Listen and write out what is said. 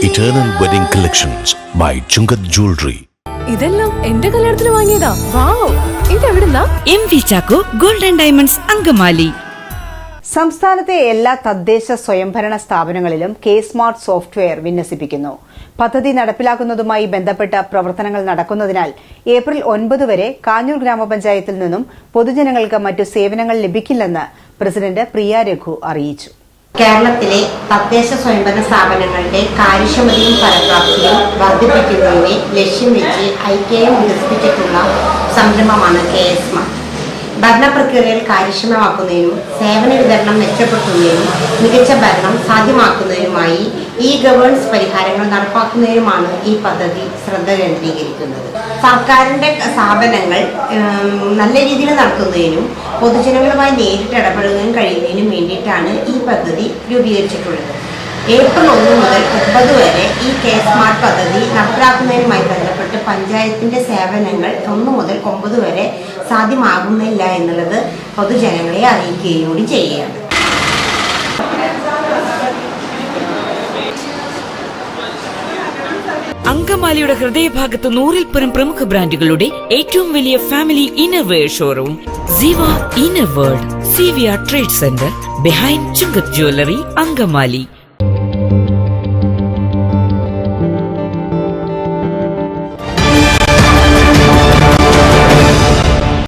Eternal Wedding Collections by Chungat Jewelry. ഇതെല്ലാം എന്റെ കല്യാണത്തിന് വാങ്ങിയതാ. വാവ്, ഇതെവിടുന്നാ? MV Chacko Gold and Diamonds Angamaly. സംസ്ഥാനത്തെ എല്ലാ തദ്ദേശ സ്വയംഭരണ സ്ഥാപനങ്ങളിലും K-Smart സോഫ്റ്റ്വെയർ വിന്യസിപ്പിക്കുന്നു. പദ്ധതി നടപ്പിലാക്കുന്നതുമായി ബന്ധപ്പെട്ട പ്രവർത്തനങ്ങൾ നടക്കുന്നതിനാൽ ഏപ്രിൽ 9 വരെ കാഞ്ഞൂർ ഗ്രാമപഞ്ചായത്തിൽ നിന്നും പൊതുജനങ്ങൾക്ക് മറ്റു സേവനങ്ങൾ ലഭിക്കില്ലെന്ന് പ്രസിഡന്റ് പ്രിയ രഘു അറിയിച്ചു. കേരളത്തിലെ തദ്ദേശ സ്വയംഭരണ സ്ഥാപനങ്ങളുടെ കാര്യക്ഷമതയും ഫലപ്രാപ്തിയും വർദ്ധിപ്പിക്കുന്നതിനെ ലക്ഷ്യം വെച്ച് IKM വികസിപ്പിച്ചിട്ടുള്ള സംരംഭമാണ് KSmart. ഭരണപ്രക്രിയകൾ കാര്യക്ഷമമാക്കുന്നതിനും സേവന വിതരണം മെച്ചപ്പെടുത്തുന്നതിനും മികച്ച ഭരണം സാധ്യമാക്കുന്നതിനുമായി ഗവേണൻസ് പരിഹാരങ്ങൾ നടപ്പാക്കുന്നതിനുമാണ് ഈ പദ്ധതി ശ്രദ്ധ കേന്ദ്രീകരിക്കുന്നത്. സർക്കാരിൻ്റെ സ്ഥാപനങ്ങൾ നല്ല രീതിയിൽ നടത്തുന്നതിനും പൊതുജനങ്ങളുമായി നേരിട്ട് ഇടപെടുന്നതിനും കഴിയുന്നതിനും വേണ്ടിയിട്ടാണ് ഈ പദ്ധതി രൂപീകരിച്ചിട്ടുള്ളത്. ഏപ്രിൽ 1 മുതൽ 9 വരെ ഈ K-Smart പദ്ധതി നടപ്പിലാക്കുന്നതിനുമായി ബന്ധപ്പെട്ട് പഞ്ചായത്തിൻ്റെ സേവനങ്ങൾ 1 മുതൽ 9 വരെ സാധ്യമാകുന്നില്ല എന്നുള്ളത് പൊതുജനങ്ങളെ അറിയിക്കുകയും കൂടി ചെയ്യുകയാണ്. അങ്കമാലിയുടെ ഹൃദയഭാഗത്ത് 100-ൽ-പരം പ്രമുഖ ബ്രാൻഡുകളുടെ ഏറ്റവും വലിയ ഫാമിലി ഇന്നർവെയർ ഷോറൂം സിവ inner world CVR trade center behind Chungath jewellery Angamaly.